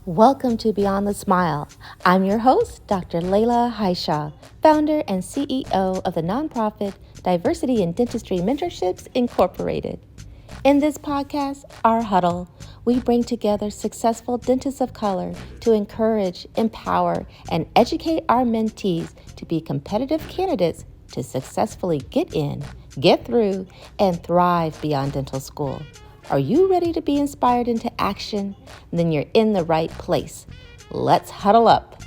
Welcome to Beyond the Smile. I'm your host, Dr. Layla Haishaw, founder and CEO of the nonprofit Diversity in Dentistry Mentorships Incorporated. In this podcast, our huddle, we bring together successful dentists of color to encourage, empower, and educate our mentees to be competitive candidates to successfully get in, get through, and thrive beyond dental school. Are you ready to be inspired into action? Then you're in the right place. Let's huddle up.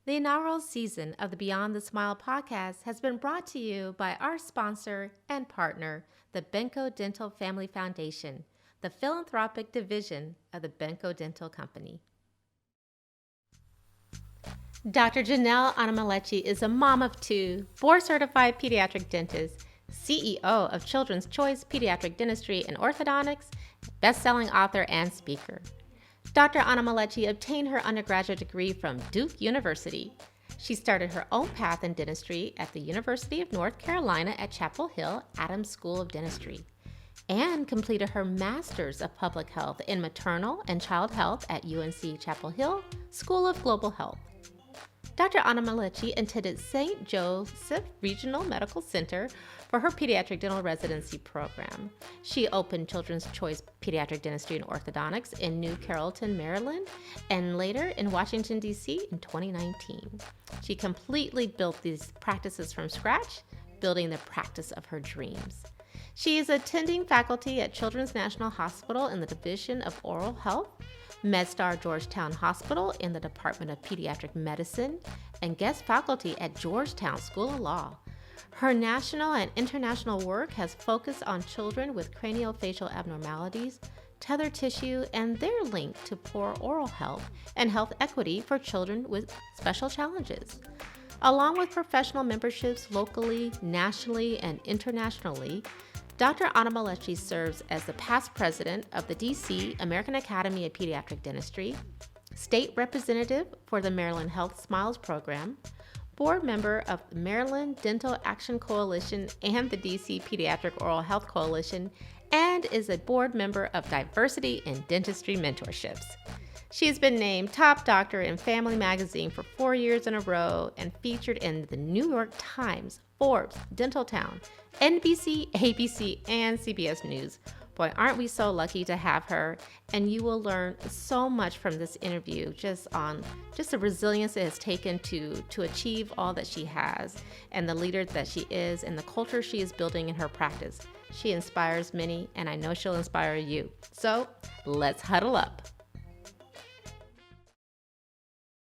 The inaugural season of the Beyond the Smile podcast has been brought to you by our sponsor and partner, the Benco Dental Family Foundation, the philanthropic division of the Benco Dental Company. Dr. Jonelle Anamelechi is a mom of two, board-certified pediatric dentist, CEO of Children's Choice Pediatric Dentistry and Orthodontics, best-selling author and speaker. Dr. Anamelechi obtained her undergraduate degree from Duke University. She started her own path in dentistry at the University of North Carolina at Chapel Hill Adams School of Dentistry, and completed her Master's of Public Health in Maternal and Child Health at UNC Chapel Hill School of Global Health. Dr. Anamelechi attended St. Joseph Regional Medical Center for her pediatric dental residency program. She opened Children's Choice Pediatric Dentistry and Orthodontics in New Carrollton, Maryland, and later in Washington, D.C. in 2019. She completely built these practices from scratch, building the practice of her dreams. She is attending faculty at Children's National Hospital in the Division of Oral Health, MedStar Georgetown Hospital in the Department of Pediatric Medicine, and guest faculty at Georgetown School of Law. Her national and international work has focused on children with craniofacial abnormalities, tether tissue, and their link to poor oral health and health equity for children with special challenges. Along with professional memberships locally, nationally, and internationally, Dr. Anamelechi serves as the past president of the DC American Academy of Pediatric Dentistry, state representative for the Maryland Health Smiles program, board member of the Maryland Dental Action Coalition and the DC Pediatric Oral Health Coalition, and is a board member of Diversity in Dentistry Mentorships. She has been named top doctor in Family Magazine for 4 years in a row and featured in the New York Times, Forbes, Dental Town, NBC, ABC, and CBS News. Boy, aren't we so lucky to have her? And you will learn so much from this interview just the resilience it has taken to achieve all that she has, and the leader that she is, and the culture she is building in her practice. She inspires many, and I know she'll inspire you. So let's huddle up.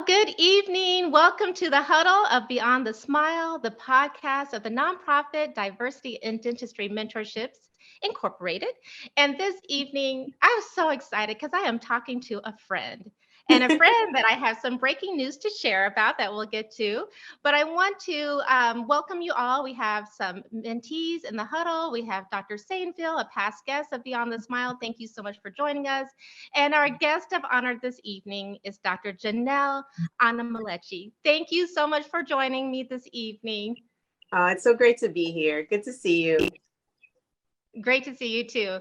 Good evening. Welcome to the Huddle of Beyond the Smile, the podcast of the nonprofit Diversity in Dentistry Mentorships Incorporated. And this evening, I'm so excited because I am talking to a friend. And a friend that I have some breaking news to share about that we'll get to. But I want to welcome you all. We have some mentees in the huddle. We have Dr. Sainville, a past guest of Beyond the Smile. Thank you so much for joining us. And our guest of honor this evening is Dr. Jonelle Anamelechi. Thank you so much for joining me this evening. It's so great to be here. Good to see you. Great to see you too.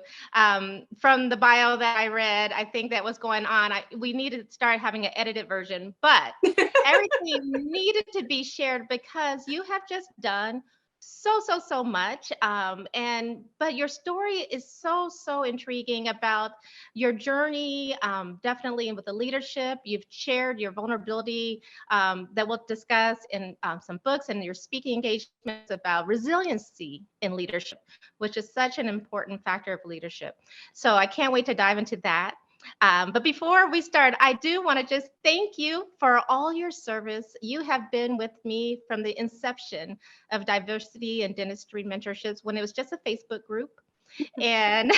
From the bio that I read, I think that was going on. We needed to start having an edited version, but everything needed to be shared because you have just done so much. But your story is so intriguing about your journey, definitely with the leadership. You've shared your vulnerability that we'll discuss in some books and your speaking engagements about resiliency in leadership, which is such an important factor of leadership. So I can't wait to dive into that. But before we start, I do want to just thank you for all your service. You have been with me from the inception of Diversity and Dentistry Mentorships when it was just a Facebook group. And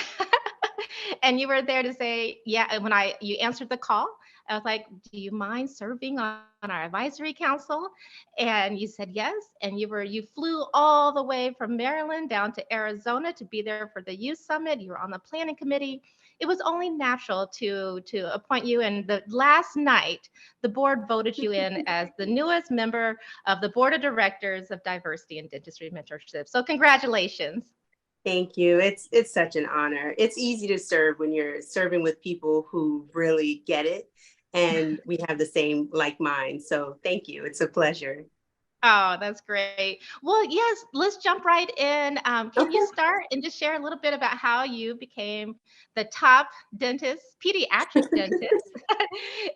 and you were there to say, yeah, when you answered the call, I was like, do you mind serving on our advisory council? And you said yes. And you flew all the way from Maryland down to Arizona to be there for the youth summit. You were on the planning committee. It was only natural to appoint you. And the last night, the board voted you in as the newest member of the board of directors of Diversity and Dentistry Mentorship. So congratulations. Thank you. It's such an honor. It's easy to serve when you're serving with people who really get it and we have the same like mind. So thank you. It's a pleasure. Oh, that's great. Well, yes, let's jump right in. Can you Okay. start and just share a little bit about how you became the top dentist, pediatric dentist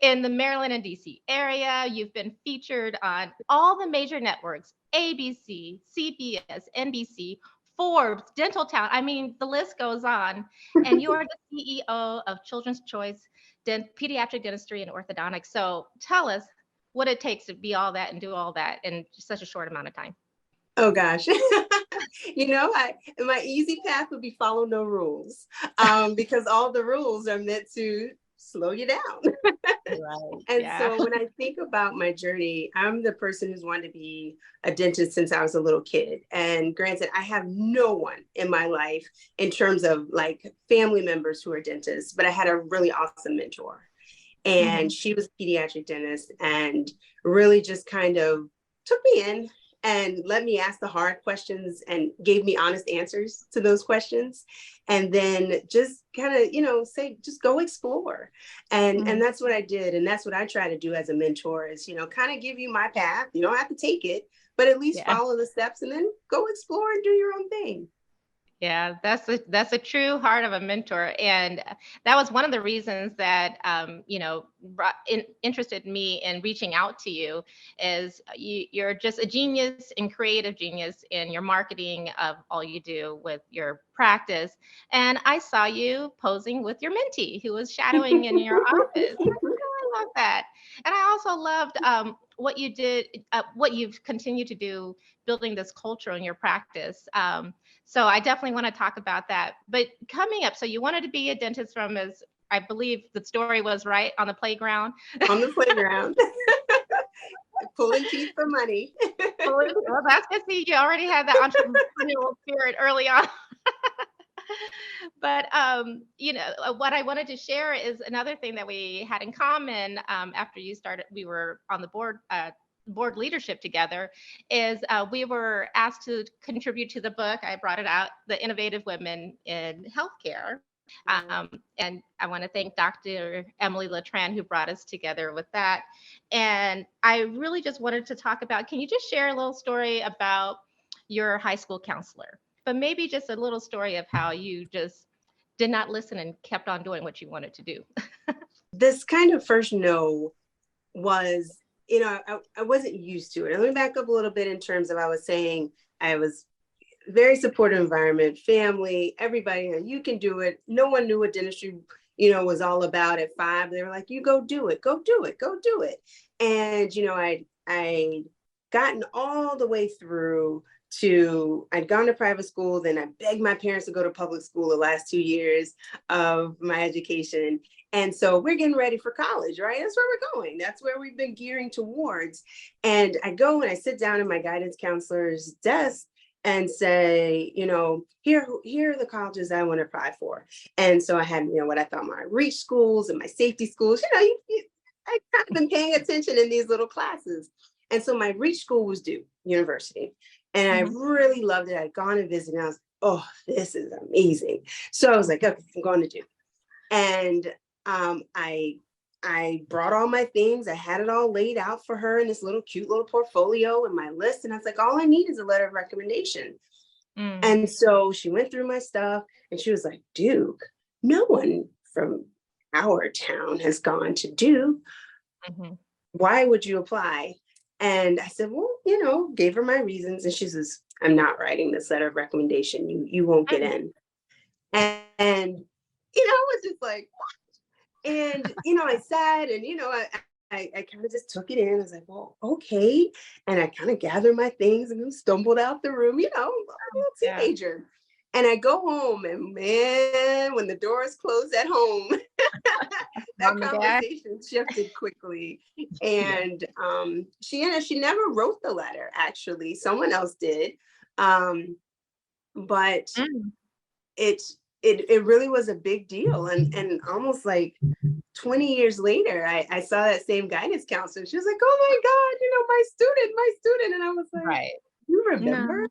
in the Maryland and DC area? You've been featured on all the major networks, ABC, CBS, NBC, Forbes, Dental Town. I mean, the list goes on. And you are the CEO of Children's Choice Pediatric Dentistry and Orthodontics. So tell us what it takes to be all that and do all that in such a short amount of time. Oh gosh. My easy path would be follow no rules, because all the rules are meant to slow you down. Right. And Yeah. so when I think about my journey, I'm the person who's wanted to be a dentist since I was a little kid. And granted, I have no one in my life in terms of like family members who are dentists, but I had a really awesome mentor. And Mhm. she was a pediatric dentist and really just kind of took me in and let me ask the hard questions and gave me honest answers to those questions. And then just kind of, say, just go explore. And Mhm. that's what I did. And that's what I try to do as a mentor is, kind of give you my path. You don't have to take it, but at least Yeah. follow the steps and then go explore and do your own thing. Yeah, that's a true heart of a mentor, and that was one of the reasons that interested me in reaching out to you. Is you're just a genius and creative genius in your marketing of all you do with your practice, and I saw you posing with your mentee who was shadowing in your office. I love that, and I also loved what you did, what you've continued to do, building this culture in your practice. So I definitely want to talk about that. But coming up, so you wanted to be a dentist from, as I believe the story was, right, on the playground. On the playground, pulling teeth for money. Well, that's good. See, you already had that entrepreneurial spirit early on. But what I wanted to share is another thing that we had in common after you started. We were on the board leadership together. Is we were asked to contribute to the book. I brought it out, The Innovative Women in Healthcare. And I want to thank Dr. Emily Latran, who brought us together with that. And I really just wanted to talk about, can you just share a little story about your high school counselor? But maybe just a little story of how you just did not listen and kept on doing what you wanted to do. This kind of first no was, I wasn't used to it. Let me back up a little bit in terms of I was saying I was very supportive environment, family, everybody, you can do it. No one knew what dentistry, was all about at 5. They were like, you go do it, go do it, go do it. And, I gotten all the way through I'd gone to private school, then I begged my parents to go to public school the last 2 years of my education. And so we're getting ready for college, right? That's where we're going. That's where we've been gearing towards. And I go and I sit down in my guidance counselor's desk and say, here are the colleges I want to apply for. And so I had, what I thought my reach schools and my safety schools, I kind of been paying attention in these little classes. And so my reach school was Duke University. And I Mhm. really loved it. I'd gone and visited and I was, oh, this is amazing. So I was like, okay, I'm going to Duke. And I brought all my things. I had it all laid out for her in this little cute little portfolio and my list. And I was like, all I need is a letter of recommendation. Mm. And so she went through my stuff and she was like, Duke, no one from our town has gone to Duke. Mhm. Why would you apply? And I said, well, gave her my reasons. And she says, I'm not writing this letter of recommendation. You won't get Mm. in. And I was just like, and, I sat and, I kind of just took it in. I was like, well, okay. And I kind of gathered my things and stumbled out the room, I'm a little Yeah. teenager. And I go home and man, when the doors closed at home, that Mom and dad. conversation shifted quickly. Yeah. And she never wrote the letter, actually. Someone else did. But Mm. it it really was a big deal. And almost like 20 years later, I saw that same guidance counselor. She was like, oh my God, my student. And I was like, Right. You No. remember?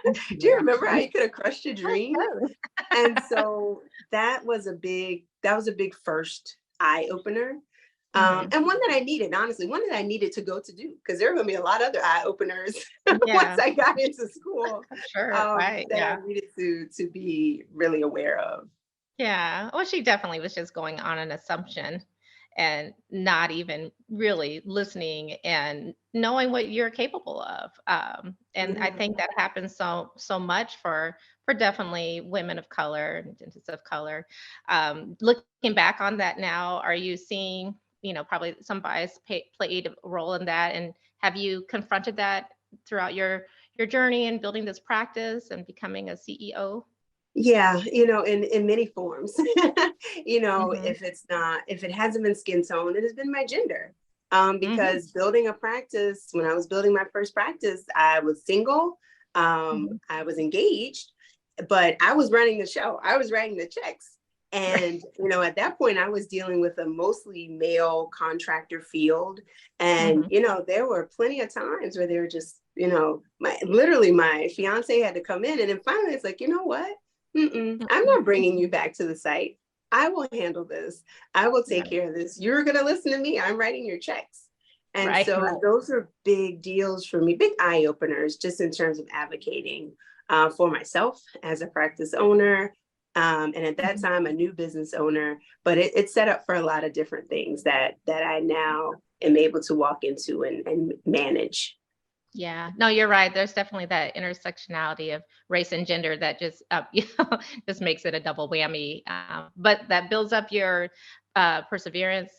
Do you Yeah. remember how you could have crushed your Oh, dream? totally. And so that was a big first eye opener. Mhm. And one that I needed, honestly, one that I needed to go to do, because there were going to be a lot of other eye openers once Yeah, I got into school, I'm sure, right, that I yeah. needed to be really aware of. Yeah, well, she definitely was just going on an assumption and not even really listening and knowing what you're capable of. And I Yeah. think that happens so much for definitely women of color and dentists of color. Looking back on that now, are you seeing, probably some bias played a role in that? And have you confronted that throughout your journey in building this practice and becoming a CEO? Yeah, in many forms. Mm-hmm. If it hasn't been skin tone, it has been my gender. Mm-hmm. Because building a practice, when I was building my first practice, I was single, Mm-hmm. I was engaged, but I was running the show. I was writing the checks. And, at that point, I was dealing with a mostly male contractor field. And, Mhm. there were plenty of times where they were just, literally my fiance had to come in. And then finally, it's like, you know what? I'm Mhm. not bringing you back to the site. I will handle this. I will take Right, care of this. You're going to listen to me. I'm writing your checks. And right, so right. those are big deals for me, big eye openers, just in terms of advocating for myself as a practice owner. And at that Mhm. time, a new business owner, but it's set up for a lot of different things that I now am able to walk into and manage. Yeah. No, you're right. There's definitely that intersectionality of race and gender that just, just makes it a double whammy. But that builds up your perseverance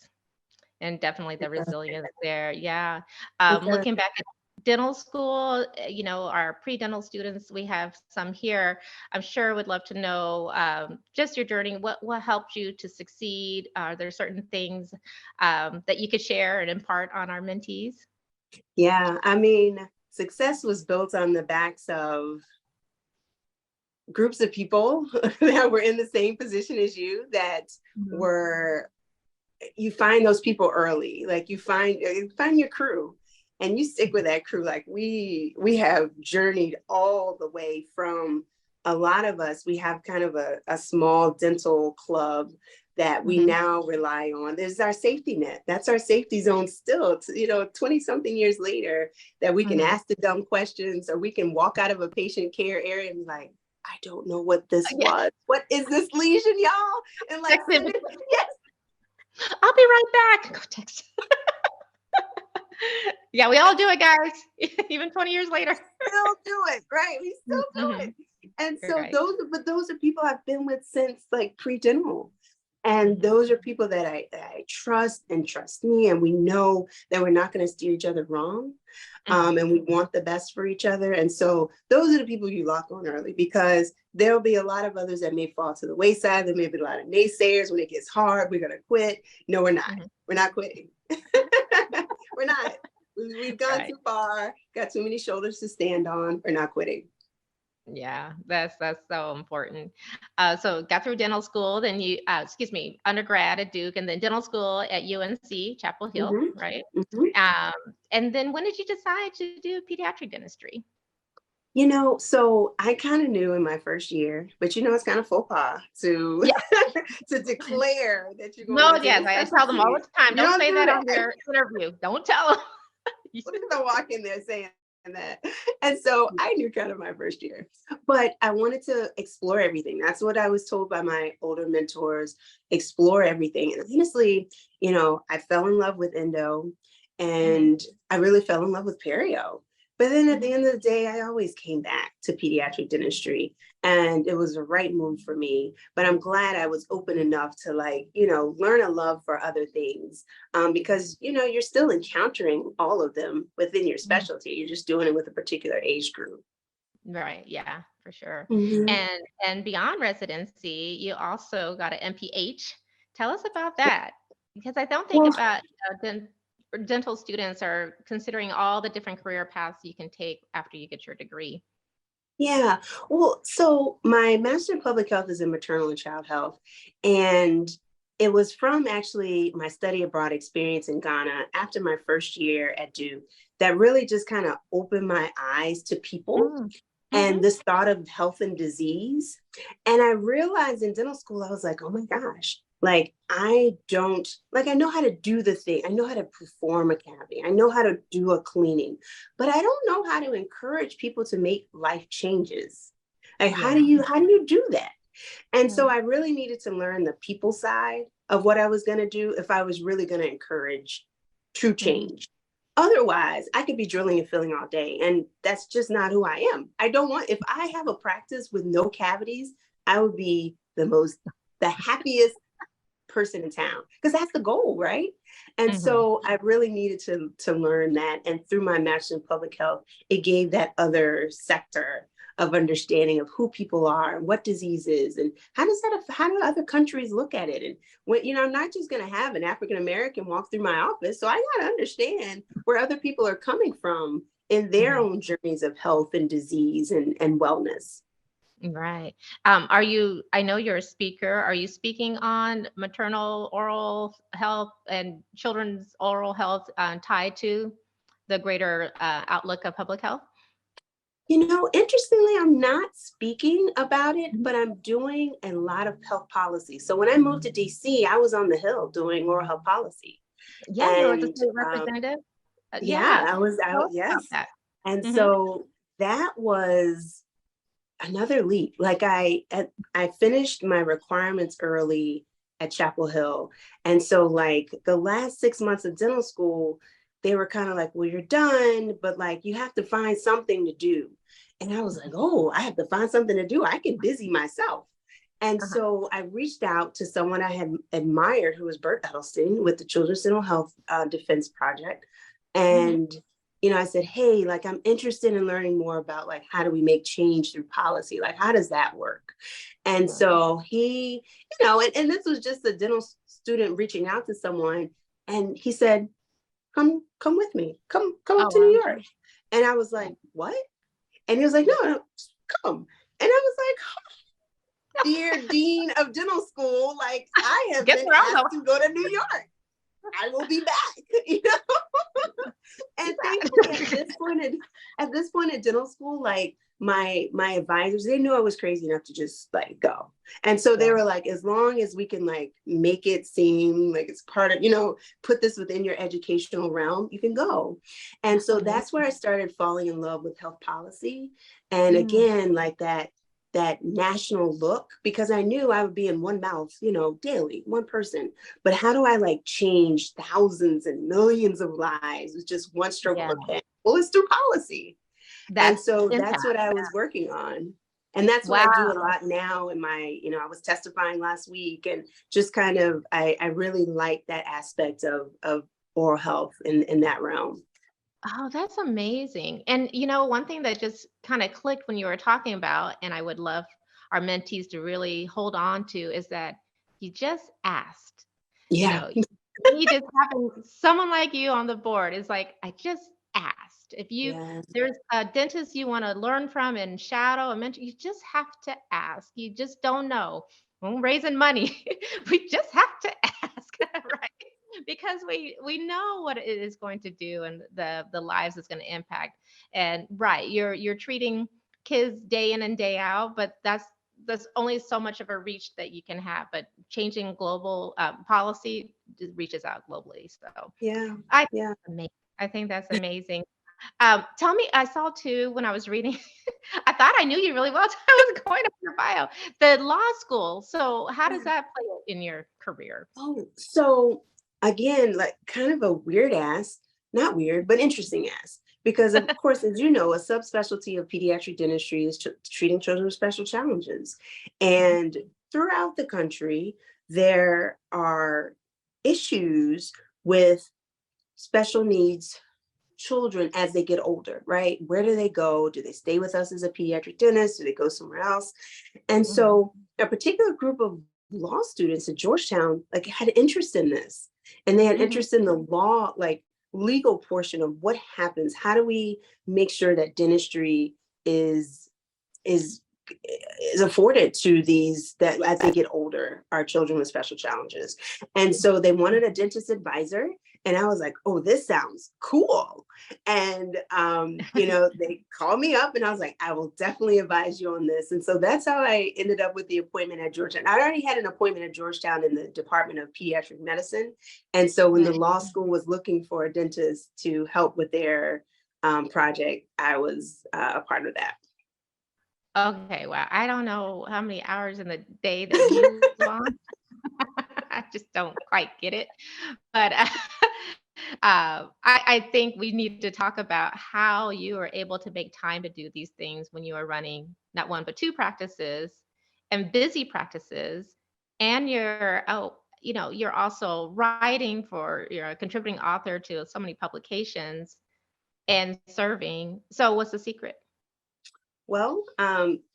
and definitely the resilience there. Yeah. Looking back at dental school, our pre-dental students, we have some here. I'm sure would love to know just your journey. What helped you to succeed? Are there certain things that you could share and impart on our mentees? Yeah, I mean, success was built on the backs of groups of people that were in the same position as you that Mhm. were you find those people early, like you find your crew and you stick with that crew. Like we have journeyed all the way from, a lot of us, we have kind of a small dental club that we Mhm. now rely on. There's our safety net. That's our safety zone still, 20 something years later, that we can Mhm. ask the dumb questions, or we can walk out of a patient care area and be like, I don't know what this Yeah. was. What is this lesion, y'all? And like, Text send him. it, yes, I'll be right back. Go text. Yeah, we all do it, guys, even 20 years later. still do it, right? We still do Mhm. it. And so Right. those are people I've been with since like pre-dental. And Mhm. those are people that I trust and trust me. And we know that we're not going to steer each other wrong. Mhm. And we want the best for each other. And so those are the people you lock on early, because there'll be a lot of others that may fall to the wayside. There may be a lot of naysayers. When it gets hard, we're going to quit. No, we're not. Mhm. We're not quitting. We're not. We've gone Right. too far, got too many shoulders to stand on. We're not quitting. Yeah, that's so important. So got through dental school, then excuse me, undergrad at Duke, and then dental school at UNC Chapel Hill, Hmm. right? Hmm. Um, and then when did you decide to do pediatric dentistry? So I kind of knew in my first year, but it's kind of faux pas to Yeah. to declare that you're going No, into yes, a I tell them all specialty. the time. You Don't don't say do that on that. your interview. Don't tell them. What if I walk in there saying that? And so I knew kind of my first year, but I wanted to explore everything. That's what I was told by my older mentors, explore everything. And honestly, I fell in love with endo, Mhm. and I really fell in love with perio. But then at Mhm. the end of the day, I always came back to pediatric dentistry, and it was the right move for me. But I'm glad I was open enough to, like, learn a love for other things, because you're still encountering all of them within your Mhm. specialty. You're just doing it with a particular age group. Right, yeah, for sure. Mhm. And beyond residency, you also got an MPH. Tell us about that, because I don't think Well, about, dental students are considering all the different career paths you can take after you get your degree. yeah. Well, so my master in public health is in maternal and child health, and It was from actually my study abroad experience in Ghana after my first year at Duke that really just kind of opened my eyes to people Mm. and Mhm. this thought of health and disease. And I realized in dental school, I was like, oh my gosh, like I don't, like I know how to do the thing. I know how to perform a cavity. I know how to do a cleaning, but I don't know how to encourage people to make life changes. Like Yeah. how do you do that? And so Mm. I really needed to learn the people side of what I was going to do if I was really going to encourage true Mhm. change. Otherwise, I could be drilling and filling all day. And that's just not who I am. I don't want, if I have a practice with no cavities, I would be the happiest person in town because that's the goal, right? And Mhm. so I really needed to learn that. And through my master's in public health, it gave that other sector of understanding of who people are and what disease is and how do other countries look at it. And when, I'm not just going to have an African American walk through my office, so I got to understand where other people are coming from in their Mhm. own journeys of health and disease and wellness. Right. I know you're a speaker. Are you speaking on maternal oral health and children's oral health tied to the greater outlook of public health? Interestingly, I'm not speaking about it, Mhm. but I'm doing a lot of health policy. So when I moved to DC, I was on the Hill doing oral health policy. Yeah, you were the And state representative. yeah, Yeah. Tell us about yes. that. And Hmm. so that was another leap. Like I finished my requirements early at Chapel Hill. And so like the last 6 months of dental school, they were kind of like, well, you're done, but like you have to find something to do. And I was like, oh, I have to find something to do. I can busy myself. And Uh-huh. so I reached out to someone I had admired who was Bert Edelstein with the Children's Dental Health Defense Project. Hmm. And I said, hey, like I'm interested in learning more about like how do we make change through policy? Like how does that work? And so he, and this was just a dental student reaching out to someone, and he said, come with me, come up Oh, to New wow. York. And I was Yeah. like, what? And he was like, no, come. And I was like, dear dean of dental school, like I have Guess been where I'm asked going? to go to New York. I will be back, You And bet. thankfully, at this point in dental school, like my advisors, they knew I was crazy enough to just like go. And so they Yeah. were like, as long as we can like make it seem like it's part of, put this within your educational realm, you can go. And That's so amazing. that's where I started falling in love with health policy. And Mm. again, like that national look, because I knew I would be in one mouth, daily, one person. But how do I like change thousands and millions of lives with just one stroke of Yeah. a pen? Well, it's through policy. And That's so that's impact. what I was working on. And that's what I do a Wow. lot now in my, I was testifying last week and just kind of, I really like that aspect of oral health in that realm. Oh, that's amazing. And one thing that just kind of clicked when you were talking about, and I would love our mentees to really hold on to, is that you just asked. You Yeah. know, me just having someone like you on the board is like, I just asked. If Yeah. there's a dentist you want to learn from and shadow and mentor, you just have to ask. You just don't know. When raising money, we just have to ask, right? Because we know what it is going to do and the lives it's going to impact. And right, you're treating kids day in and day out, but that's only so much of a reach that you can have. But changing global policy reaches out globally. So Yeah. I think Yeah. that's amazing. I think that's amazing. Tell me, I saw too when I was reading, I thought I knew you really well. I was going over your bio, the law school. So how does Yeah. that play in your career? Oh, so again, like kind of a weird ass, not weird, but interesting ass. Because of course, as you know, a subspecialty of pediatric dentistry is treating children with special challenges. Mhm. And throughout the country, there are issues with special needs children as they get older, right? Where do they go? Do they stay with us as a pediatric dentist? Do they go somewhere else? And Mhm. so a particular group of law students at Georgetown like had interest in this. And they had Mhm. interest in the law, like legal portion of what happens. How do we make sure that dentistry is is afforded to these that as they get older, our children with special challenges. And so they wanted a dentist advisor. And I was like, oh, this sounds cool. And, they called me up and I was like, I will definitely advise you on this. And so that's how I ended up with the appointment at Georgetown. I already had an appointment at Georgetown in the Department of Pediatric Medicine. And so when the law school was looking for a dentist to help with their project, I was a part of that. Okay, well, I don't know how many hours in the day that you want. I just don't quite get it. But I think we need to talk about how you are able to make time to do these things when you are running not one, but two practices and busy practices. And you're also writing you're a contributing author to so many publications and serving. So what's the secret? Well,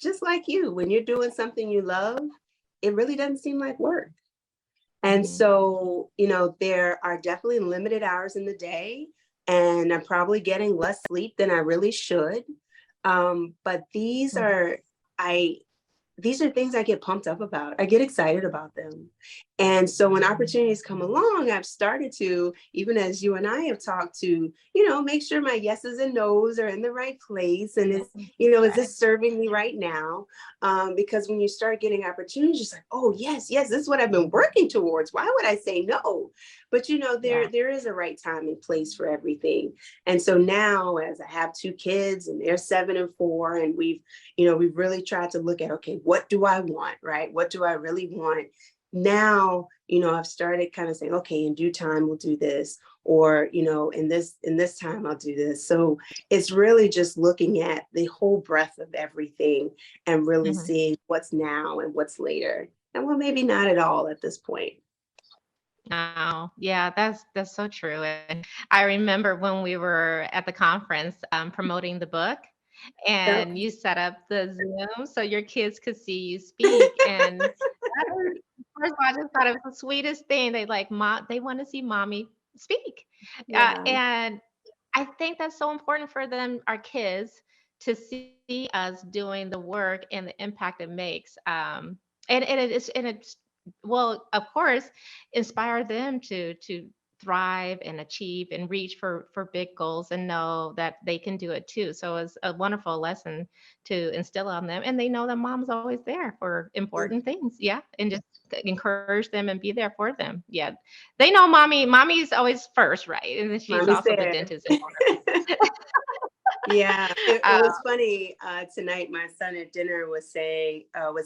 just like you, when you're doing something you love, it really doesn't seem like work. And so, there are definitely limited hours in the day, and I'm probably getting less sleep than I really should. But these are things I get pumped up about. I get excited about them. And so when opportunities come along, I've started to, even as you and I have talked to, make sure my yeses and nos are in the right place. And is this serving me right now? Because when you start getting opportunities, it's like, oh, yes, this is what I've been working towards. Why would I say no? But, there is a right time and place for everything. And so now as I have two kids and they're 7 and 4, and we've really tried to look at, okay, what do I want, right? What do I really want? Now, I've started kind of saying, okay, in due time, we'll do this, or, in this time, I'll do this. So it's really just looking at the whole breadth of everything and really seeing what's now and what's later. And well, maybe not at all at this point. Oh, yeah, that's so true. And I remember when we were at the conference promoting the book, So, and you set up the Zoom so your kids could see you speak. And first of all, I just thought it was the sweetest thing. They want to see mommy speak. yeah. And I think that's so important for them, our kids, to see us doing the work and the impact it makes. And it's well, of course, inspire them to thrive and achieve and reach for big goals and know that they can do it too. So it's a wonderful lesson to instill on them, and they know that mom's always there for important things. Yeah, and just encourage them and be there for them. Yeah, they know mommy's always first, right? And then she's Mommy's also the there. dentist in Yeah, it uh, was funny. Tonight, my son at dinner was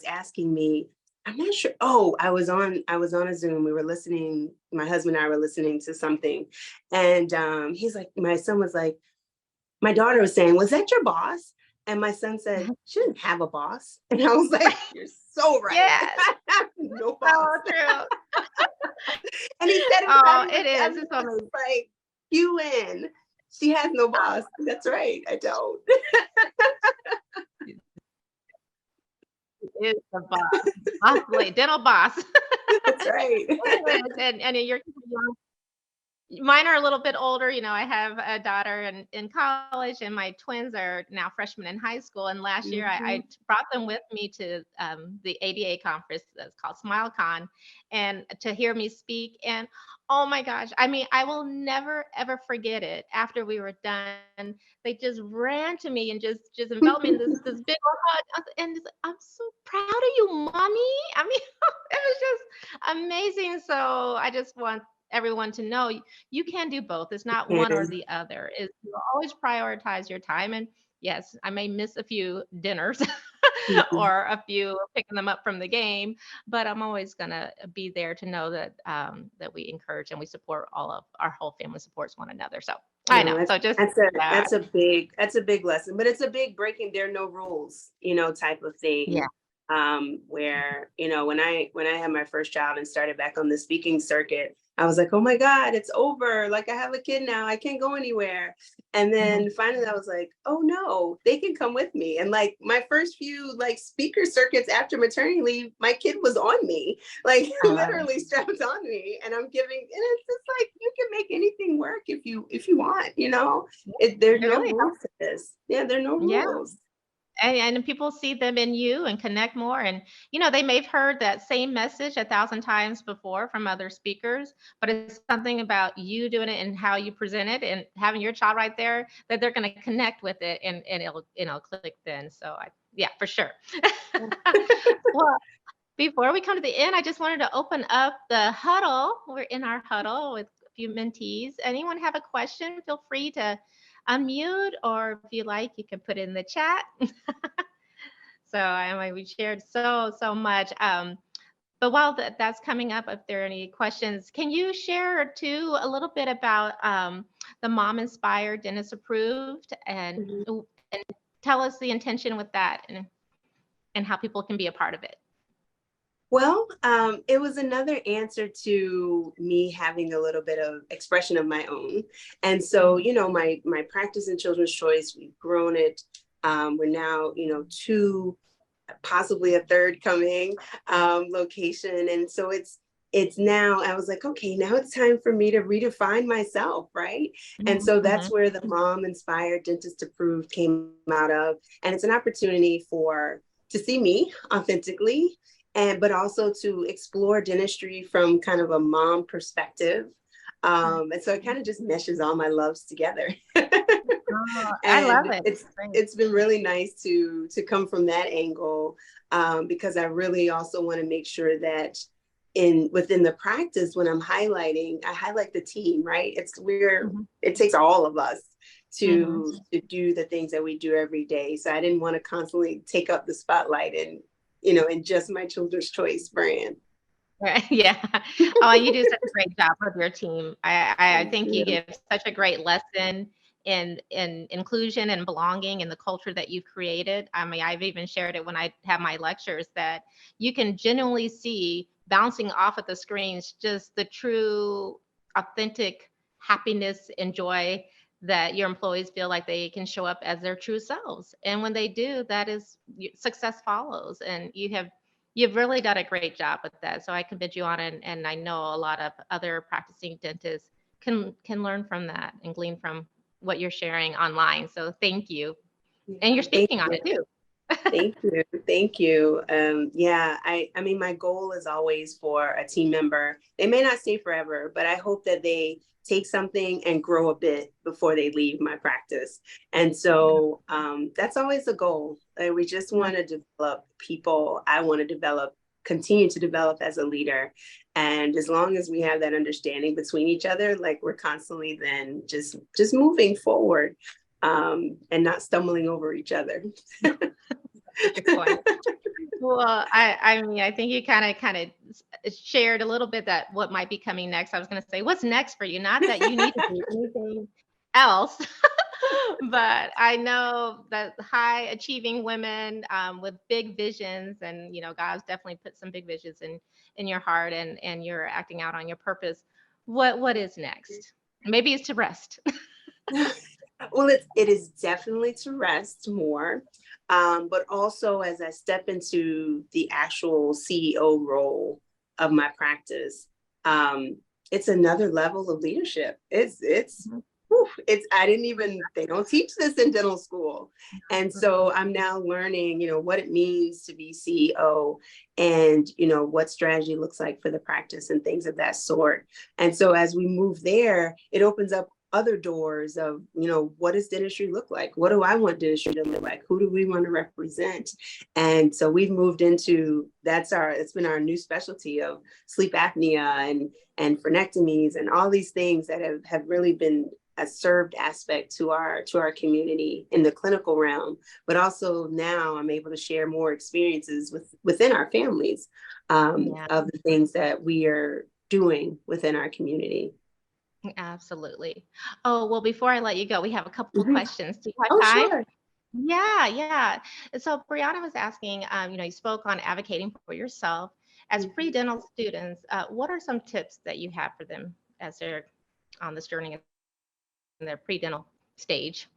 asking me, I'm not sure. Oh, I was on a Zoom. We were listening. My husband and I were listening to something, and he's like, my son was like, my daughter was saying, "Was that your boss?" And my son said, "She didn't have a boss." And I was like, "You're so right. yes, I have no boss." so true. And he said it Oh, without it even, I is. mean, It's it's amazing. like, you win. She has no boss. That's right. I don't. It is the boss, boss lady, dental boss. That's right. It is, and your kids are young. Mine are a little bit older. I have a daughter in college, and my twins are now freshmen in high school. And last year, I Mhm. brought them with me to the ADA conference that's called SmileCon, and to hear me speak. And oh my gosh, I mean, I will never ever forget it. After we were done, they just ran to me and just enveloped me in this big old hug. And I'm so proud of you, mommy. I mean, it was just amazing. So I just want everyone to know you can do both. It's not one or And the other. Is you always prioritize your time. And yes, I may miss a few dinners mhm. or a few picking them up from the game, but I'm always gonna be there to know that we encourage and we support our whole family supports one another. So I No, know. that's So just that's a uh, that's a big that's a big lesson, but it's a big breaking there are no rules, type of yeah. thing. Where when I had my first child and started back on the speaking circuit, I was like, oh my God, it's over. Like I have a kid now, I can't go anywhere. And Mhm. then finally, I was like, oh no, they can come with me. And like my first few like speaker circuits after maternity leave, my kid was on me, like I love it. literally strapped on me, and I'm giving. And it's just like you can make anything work if you want. Yeah, There's it no really rules helps. to this. Yeah, there are no Yeah. rules. And people see them in you and connect more. And, they may have heard that same message 1,000 times before from other speakers, but it's something about you doing it and how you present it and having your child right there that they're going to connect with it, and it'll click then. So yeah, for sure. Well, before we come to the end, I just wanted to open up the huddle. We're in our huddle with a few mentees. Anyone have a question? Feel free to unmute, or if you like, you can put it in the chat. So we shared so much. But while that's coming up, if there are any questions, can you share too a little bit about the Mom Inspired Dentist Approved, and Mhm. and tell us the intention with that, and how people can be a part of it. Well, it was another answer to me having a little bit of expression of my own. And so, my practice in Children's Choice, we've grown it. We're now, two, possibly a third coming location. And so it's now, I was like, okay, now it's time for me to redefine myself, right? And so that's where the Mom Inspired Dentist Approved came out of. And it's an opportunity to see me authentically, but also to explore dentistry from kind of a mom perspective. And so it kind of just meshes all my loves together. Oh, I love And it. it's been really nice to come from that angle, because I really also want to make sure that within the practice, when I'm highlighting, I highlight the team, right? It takes all of us to do the things that we do every day. So I didn't want to constantly take up the spotlight and in just my Children's Choice brand. Right. Yeah. Oh, you do such a great job with your team. I think you give such a great lesson in inclusion and belonging and the culture that you've created. I mean, I've even shared it when I have my lectures, that you can genuinely see bouncing off of the screens just the true, authentic happiness and joy that your employees feel like they can show up as their true selves. And when they do, success follows. And you've really done a great job with that. So I commend you on it. And I know a lot of other practicing dentists can learn from that and glean from what you're sharing online. So thank you. And you're speaking on it too. Thank you. Thank you. Yeah, I mean, my goal is always for a team member. They may not stay forever, but I hope that they take something and grow a bit before they leave my practice. And so that's always the goal. We just want to develop people. I want to continue to develop as a leader. And as long as we have that understanding between each other, like we're constantly then just moving forward, and not stumbling over each other. Good point. Well, I mean, I think you kind of shared a little bit that what might be coming next. I was going to say, what's next for you? Not that you need to do anything else, but I know that high achieving women with big visions, and God's definitely put some big visions in your heart, and you're acting out on your purpose. What is next? Maybe it's to rest. Well, it is definitely to rest more, but also as I step into the actual CEO role of my practice, it's another level of leadership. They don't teach this in dental school. And so I'm now learning, what it means to be CEO, and, what strategy looks like for the practice and things of that sort. And so as we move there, it opens up other doors of, what does dentistry look like? What do I want dentistry to look like? Who do we want to represent? And so we've moved into, it's been our new specialty of sleep apnea and frenectomies and all these things that have really been a served aspect to our community in the clinical realm. But also now I'm able to share more experiences within our families, of the things that we are doing within our community. Absolutely. Oh, well, before I let you go, we have a couple of questions. Do you have time? Sure. Yeah. And so Brianna was asking, you spoke on advocating for yourself. As pre-dental students, what are some tips that you have for them as they're on this journey in their pre-dental stage?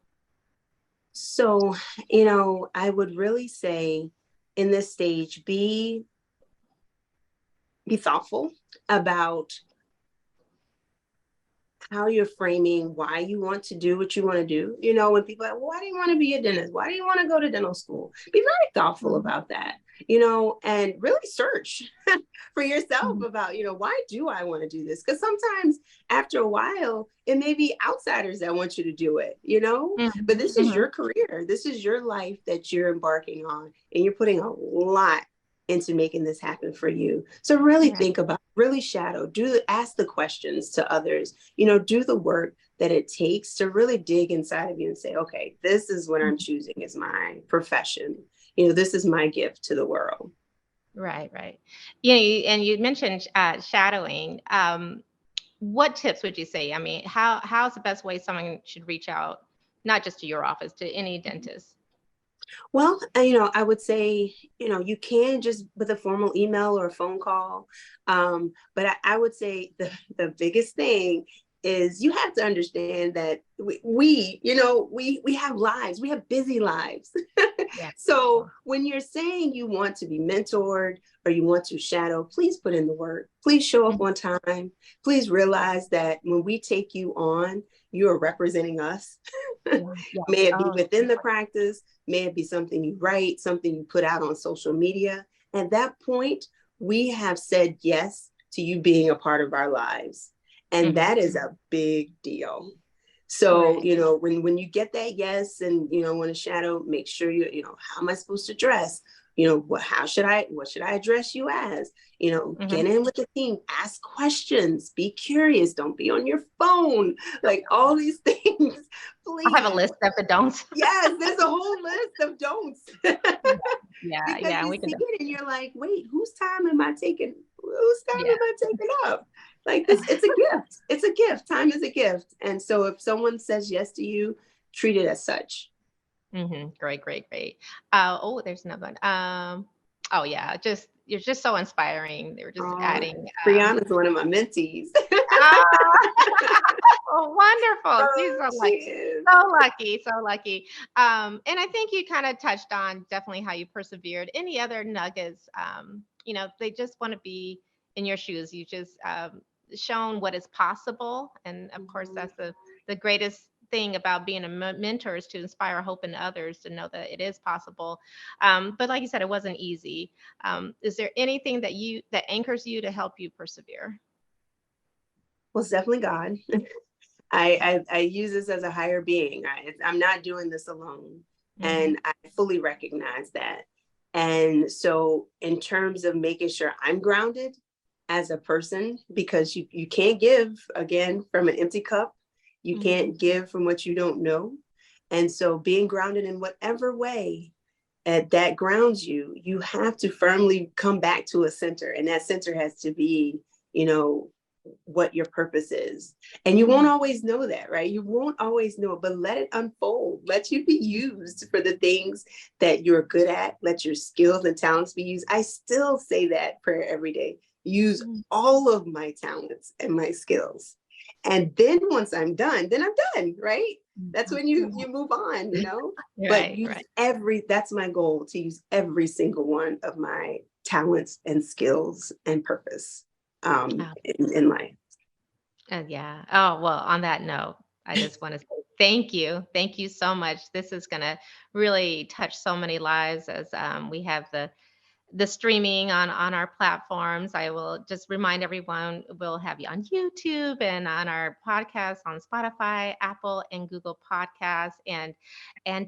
So, I would really say in this stage, be thoughtful about how you're framing why you want to do what you want to do. You know, when people are like, well, why do you want to be a dentist? Why do you want to go to dental school? Be very thoughtful about that, you know, and really search for yourself about, you know, why do I want to do this? Because sometimes after a while, it may be outsiders that want you to do it, you know, but this is your career. This is your life that you're embarking on, and you're putting a lot into making this happen for you. So really think about, really shadow, ask the questions to others, you know, do the work that it takes to really dig inside of you and say, okay, this is what I'm choosing as my profession. You know, this is my gift to the world. Right, right. Yeah, and you mentioned shadowing. What tips would you say? I mean, how's the best way someone should reach out, not just to your office, to any dentist? Well, you know, I would say, you know, you can just with a formal email or a phone call. But I would say the biggest thing is you have to understand that you know, we have lives, we have busy lives. Yeah. So when you're saying you want to be mentored or you want to shadow, please put in the work. Please show up on time. Please realize that when we take you on, you are representing us. May it be within the practice, may it be something you write, something you put out on social media. At that point, we have said yes to you being a part of our lives. And that is a big deal. So, you know, when you get that yes and, you know, want to shadow, make sure you know, how am I supposed to dress? You know, what should I address you as? You know, get in with the team, ask questions, be curious, don't be on your phone, like all these things. Please. I have a list of the don'ts. Yes, there's a whole list of don'ts. Because Yeah, you we can see do. it and you're like, wait, whose time am I taking? Whose time am I taking up? Like this, it's a gift. It's a gift. Time is a gift. And so if someone says yes to you, treat it as such. Great, great, great. Oh, there's another one. Oh yeah, you're just so inspiring. They were just adding. Brianna's one of my mentees. Oh, oh, wonderful. She's so She lucky. is. So lucky, so lucky. And I think you kind of touched on definitely how you persevered. Any other nuggets? You know, they just want to be in your shoes. You just shown what is possible, and of course, that's the greatest thing about being a mentor is to inspire hope in others to know that it is possible. But like you said, it wasn't easy. Is there anything that anchors you to help you persevere? Well, it's definitely God. I use this as a higher being. I'm not doing this alone. And I fully recognize that. And so, in terms of making sure I'm grounded as a person, because you can't give again from an empty cup, you can't give from what you don't know. And so, being grounded in whatever way that grounds you, you have to firmly come back to a center. And that center has to be, you know, what your purpose is. And you won't always know that, right? You won't always know, but let it unfold. Let you be used for the things that you're good at. Let your skills and talents be used. I still say that prayer every day. Use all of my talents and my skills. And then once I'm done, then I'm done, right? That's when you move on, you know? But use that's my goal, to use every single one of my talents and skills and purpose in life. Yeah. Oh, well, on that note, I just want to say thank you. Thank you so much. This is going to really touch so many lives as we have the streaming on our platforms. I will just remind everyone we'll have you on YouTube and on our podcast on Spotify, Apple, and Google Podcasts, and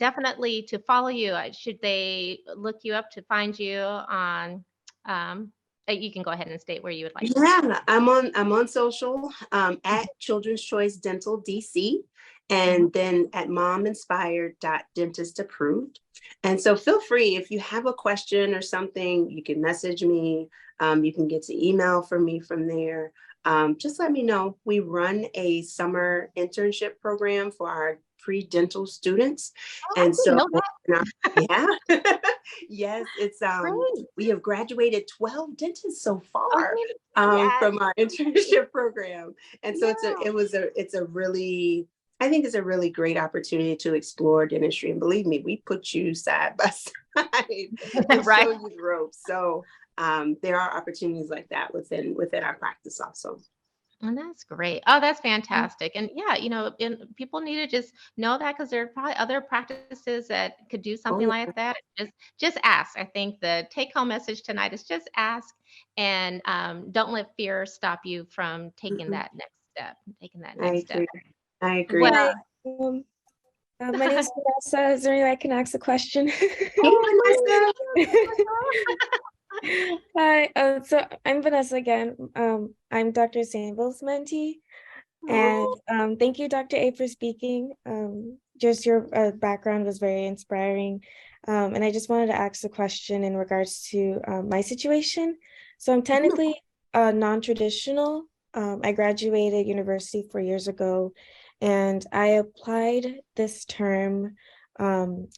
definitely to follow you. Should they look you up to find you on? You can go ahead and state where you would like. Yeah, I'm on social at Children's Choice Dental DC, and then at mominspired.dentist approved. And so feel free, if you have a question or something, you can message me. You can get to email from me from there. Just let me know. We run a summer internship program for our pre-dental students. Oh, And so, know that. yeah, yes, it's Great. we have graduated 12 dentists so far Okay. Yes. from our internship program. And so Yeah. it's a really, I think it's a really great opportunity to explore dentistry. And believe me, we put you side by side and Right. show you the ropes. So there are opportunities like that within our practice also. And that's great. Oh, that's fantastic. And yeah, and people need to just know that because there are probably other practices that could do Oh, something like that. Just ask. I think the take home message tonight is just ask and don't let fear stop you from yeah. taking that next step, taking that I next step. agree. I agree. Well, Hi, my name is Vanessa. Is there any way I can ask a question? Hey, Vanessa. Hi, so I'm Vanessa again. I'm Dr. Sandville's mentee, and Oh, thank you, Dr. A, for speaking. Just your background was very inspiring, and I just wanted to ask a question in regards to my situation. So I'm technically non-traditional. I graduated university 4 years ago, and I applied this term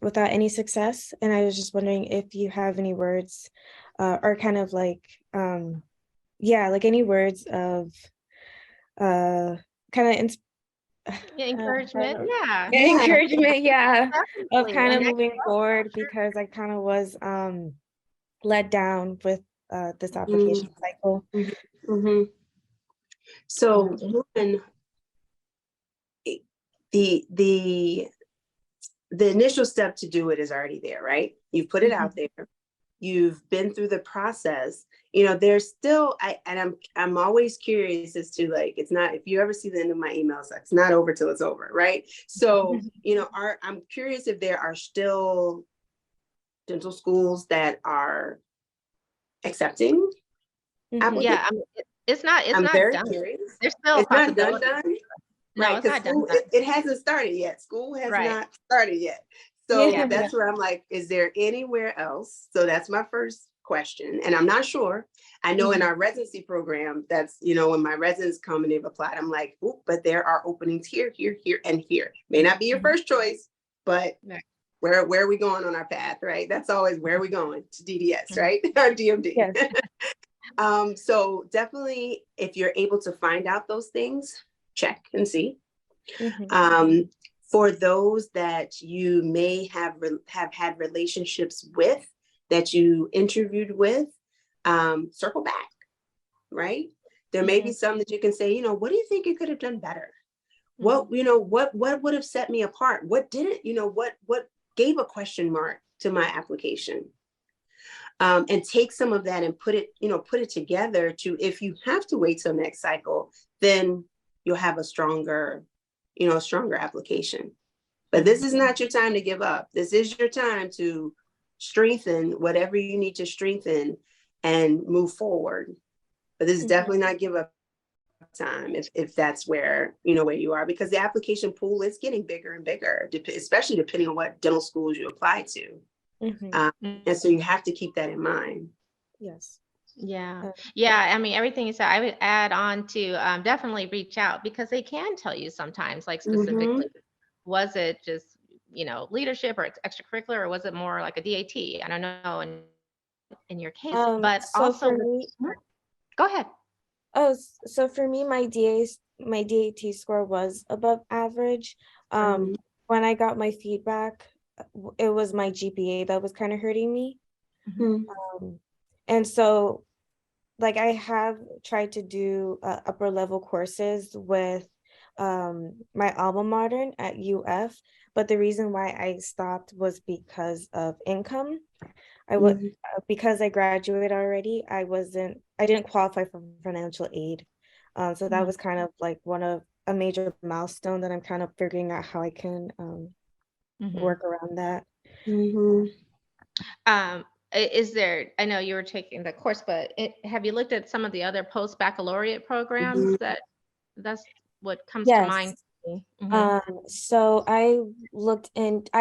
without any success. And I was just wondering if you have any words or kind of like, yeah, like any words of kind of yeah, encouragement. Yeah, yeah. encouragement, yeah, of definitely. kind And of that, moving forward because I kind of was let down with this Mm, application cycle. mhm. So one, the the the initial step to do it is already there, right? You've put it out there. You've been through the process. There's still I'm always curious as to, like, it's not, if you ever see the end of my emails, it's not over till it's over, right? So, I'm curious if there are still dental schools that are accepting applicants. yeah, it's I'm not very done. curious. There's still a It's not done possibility. done. No, Right, it's because not done. school, it hasn't started yet. School has Right. not started yet. So Yeah. Yeah. that's where I'm like, is there anywhere else? So that's my first question. And I'm not sure. I know in Mhm. our residency program, that's, when my residents come and they've applied, I'm like, oh, but there are openings here, here, here, and here. May not be your first choice, but Right. where are we going on our path, right? That's always where are we going to DDS, Mhm. right? Or DMD. Yes. So definitely, if you're able to find out those things, check and see. Um, for those that you may have had relationships with, that you interviewed with, circle back, right? There may be some that you can say, what do you think you could have done better? What, what would have set me apart? What didn't, what gave a question mark to my application? And take some of that and put it together to, if you have to wait till next cycle, then you'll have a stronger application. But this is not your time to give up. This is your time to strengthen whatever you need to strengthen and move forward. But this is definitely not give up time if that's where you are, because the application pool is getting bigger and bigger, especially depending on what dental schools you apply to. And so you have to keep that in mind. Yes. Yeah. Yeah. I mean, everything you said, I would add on to definitely reach out because they can tell you sometimes, like Mm-hmm. specifically, was it just, leadership or extracurricular, or was it more like a DAT? I don't know in your case, but So also, for me, go ahead. so for me, my DAT score was above average. Mm-hmm. When I got my feedback, it was my GPA that was kind of hurting me. And so, like, I have tried to do upper level courses with my alma mater at UF, but the reason why I stopped was because of income. I would because I graduated already, I didn't qualify for financial aid. So that was kind of like one of a major milestone that I'm kind of figuring out how I can work around that. Mm-hmm. Is there, I know you were taking the course, but have you looked at some of the other post-baccalaureate programs that's what comes to mind? Yes. Mhm. So I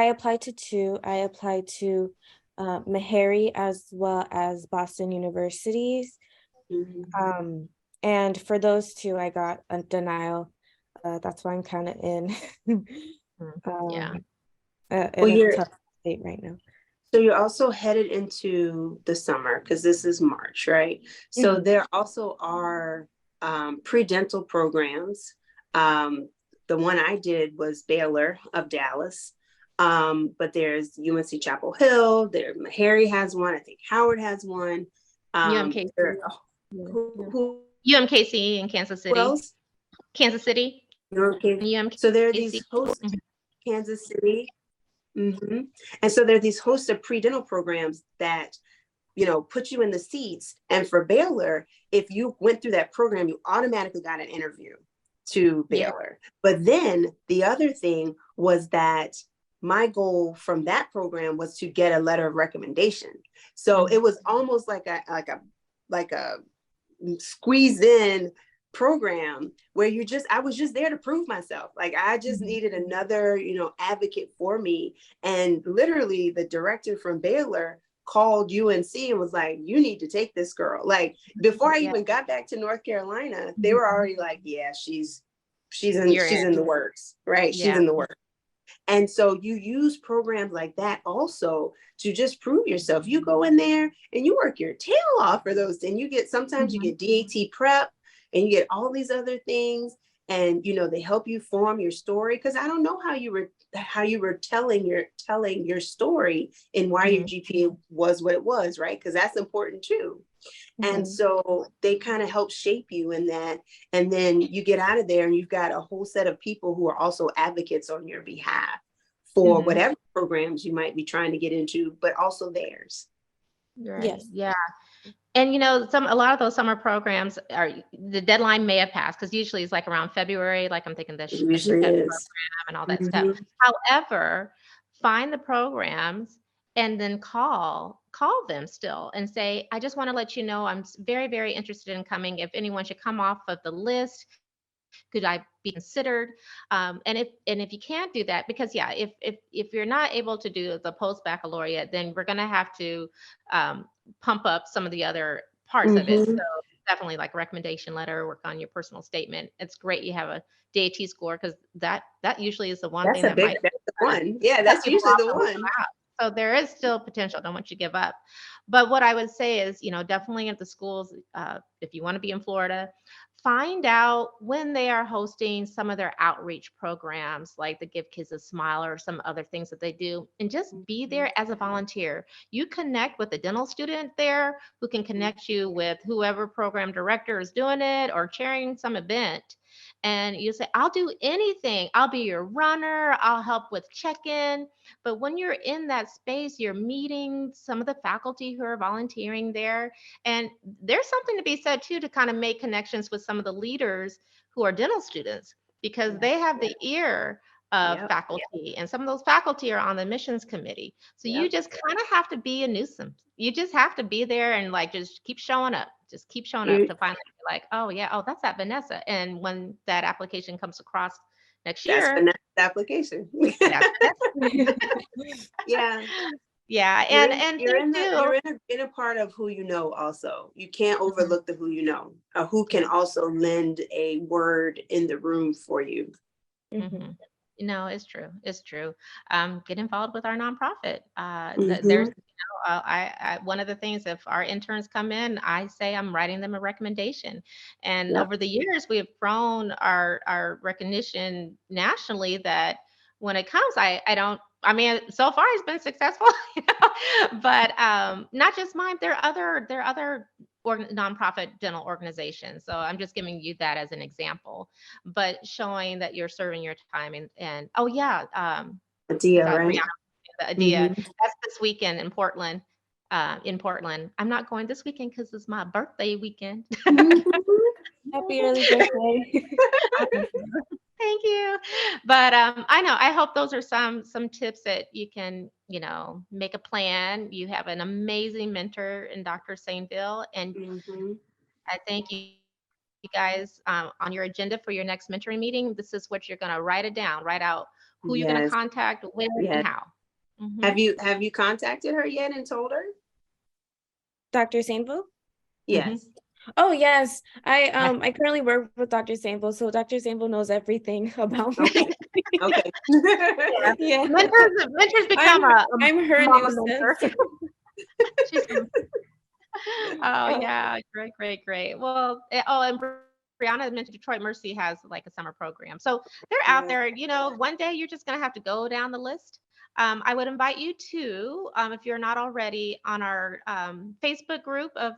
applied to two. I applied to Meharry as well as Boston universities. And for those two, I got a denial. That's why I'm kind of in Yeah. in a tough state right now. So you're also headed into the summer, because this is March, right? So there also are pre-dental programs. The one I did was Baylor of Dallas. But there's UNC Chapel Hill, Harry has one, I think Howard has one. UMKC. Who UMKC in Kansas who City. else? Kansas City, Okay. So there are these UMKC. hosts, Kansas City. hmm And so there are these hosts of pre-dental programs that, put you in the seats. And for Baylor, if you went through that program, you automatically got an interview to Yeah. Baylor. But then the other thing was that my goal from that program was to get a letter of recommendation. So it was almost like a squeeze in program where I was just there to prove myself. Like I just needed another, advocate for me. And literally the director from Baylor called UNC and was like, you need to take this girl. Like before I even got back to North Carolina, they were already like, yeah, she's in the works, right? Yeah. She's in the works. And so you use programs like that also to just prove yourself. You go in there and you work your tail off for those. And sometimes you get DAT prep and you get all these other things. And, they help you form your story. Cause I don't know how you were telling your story and why your GPA was what it was, right? Cause that's important too. And so they kind of help shape you in that. And then you get out of there and you've got a whole set of people who are also advocates on your behalf for whatever programs you might be trying to get into, but also theirs. Right. Yes. Yeah. And a lot of those summer programs the deadline may have passed because usually it's like around February, like I'm thinking the It usually SHED is. program and all that stuff. However, find the programs and then call them still and say, I just want to let you know I'm very, very interested in coming. If anyone should come off of the list, could I be considered? And if you can't do that, because if you're not able to do the post baccalaureate, then we're going to have to pump up some of the other parts of it. So definitely like a recommendation letter, work on your personal statement. It's great you have a DAT score because that usually is the one thing That's the one. Yeah, that's usually the one. So there is still potential. Don't want you to give up. But what I would say is, definitely at the schools, if you want to be in Florida, find out when they are hosting some of their outreach programs, like the Give Kids a Smile or some other things that they do, and just be there as a volunteer. You connect with a dental student there who can connect you with whoever program director is doing it or chairing some event. And you say, I'll do anything. I'll be your runner. I'll help with check-in. But when you're in that space, you're meeting some of the faculty who are volunteering there. And there's something to be said too, to kind of make connections with some of the leaders who are dental students, because they have the ear of faculty, and some of those faculty are on the admissions committee. So you just kind of have to be a nuisance. You just have to be there and like just keep showing up. Just keep showing up to finally be like, oh yeah, oh that's that Vanessa. And when that application comes across next year, that's Vanessa's application. Yeah. Yeah, and you're in a part of who you know. Also, you can't overlook the who you know, who can also lend a word in the room for you. No, it's true. It's true. Get involved with our nonprofit. There's, one of the things, if our interns come in, I say I'm writing them a recommendation. And over the years, we have grown our recognition nationally. That when it comes, I mean, so far it's been successful, but not just mine. There are other nonprofit dental organizations. So I'm just giving you that as an example, but showing that you're serving your time. And oh yeah, Adia, right? The Adia. That's this weekend in Portland. I'm not going this weekend because it's my birthday weekend. Happy early birthday. Thank you. But I know, I hope those are some tips that you can, make a plan. You have an amazing mentor in Dr. Sainville, and I thank you guys on your agenda for your next mentoring meeting. This is what you're going to write it down, write out who you're going to contact, when, and how. Have you contacted her yet and told her? Dr. Sainville? Yes. Oh yes, I currently work with Dr. Sainville, so Dr. Sainville knows everything about me. Okay. Yeah. Mentors become I'm her mentor. Oh yeah, great. Well, and Brianna mentioned Detroit Mercy has like a summer program, so they're out there. One day you're just gonna have to go down the list. I would invite you to, if you're not already, on our Facebook group of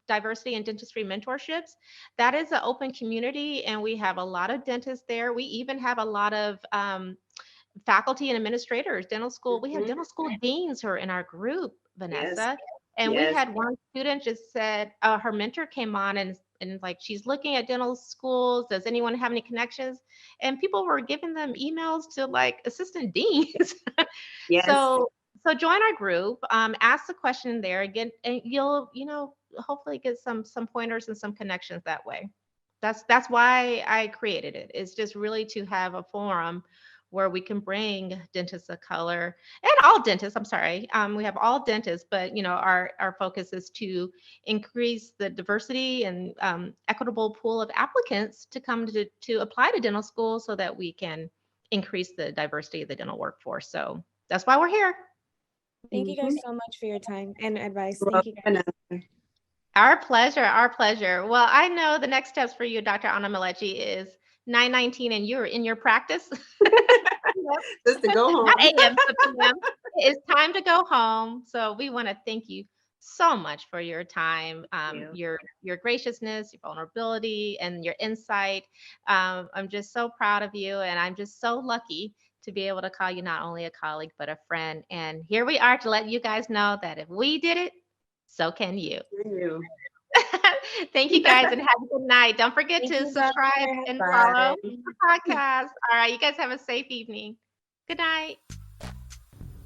Diversity and Dentistry Mentorships. That is an open community, and we have a lot of dentists there. We even have a lot of faculty and administrators, dental school. We have dental school deans who are in our group, Yes. Vanessa. And we Yes. had one student just said her mentor came on and like she's looking at dental schools. Does anyone have any connections? And people were giving them emails to like assistant deans. Yes. So join our group, ask the question there again, and you'll hopefully get some pointers and some connections that way. That's why I created it. It's just really to have a forum where we can bring dentists of color and all dentists. I'm sorry, we have all dentists, but our focus is to increase the diversity and equitable pool of applicants to come to apply to dental school, so that we can increase the diversity of the dental workforce. So that's why we're here. Thank you guys so much for your time and advice. Thank you guys. Our pleasure. Our pleasure. Well, I know the next steps for you, Dr. Anamelechi, is 9:19, and you're in your practice. Just to go home. Not a.m. to p.m. It's time to go home. So we want to thank you so much for your time, your graciousness, your vulnerability, and your insight. I'm just so proud of you, and I'm just so lucky to be able to call you not only a colleague, but a friend. And here we are to let you guys know that if we did it, so can you. Thank you guys, and have a good night. Don't forget to subscribe and follow the podcast. All right, you guys have a safe evening. Good night.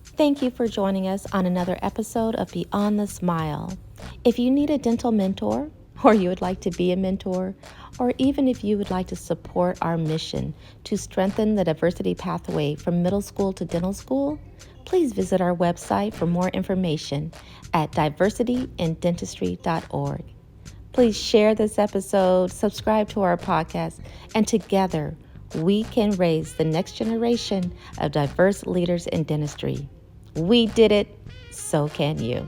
Thank you for joining us on another episode of Beyond the Smile. If you need a dental mentor, or you would like to be a mentor, or even if you would like to support our mission to strengthen the diversity pathway from middle school to dental school, please visit our website for more information at diversityiндentistry.org. Please share this episode, subscribe to our podcast, and together we can raise the next generation of diverse leaders in dentistry. We did it, so can you.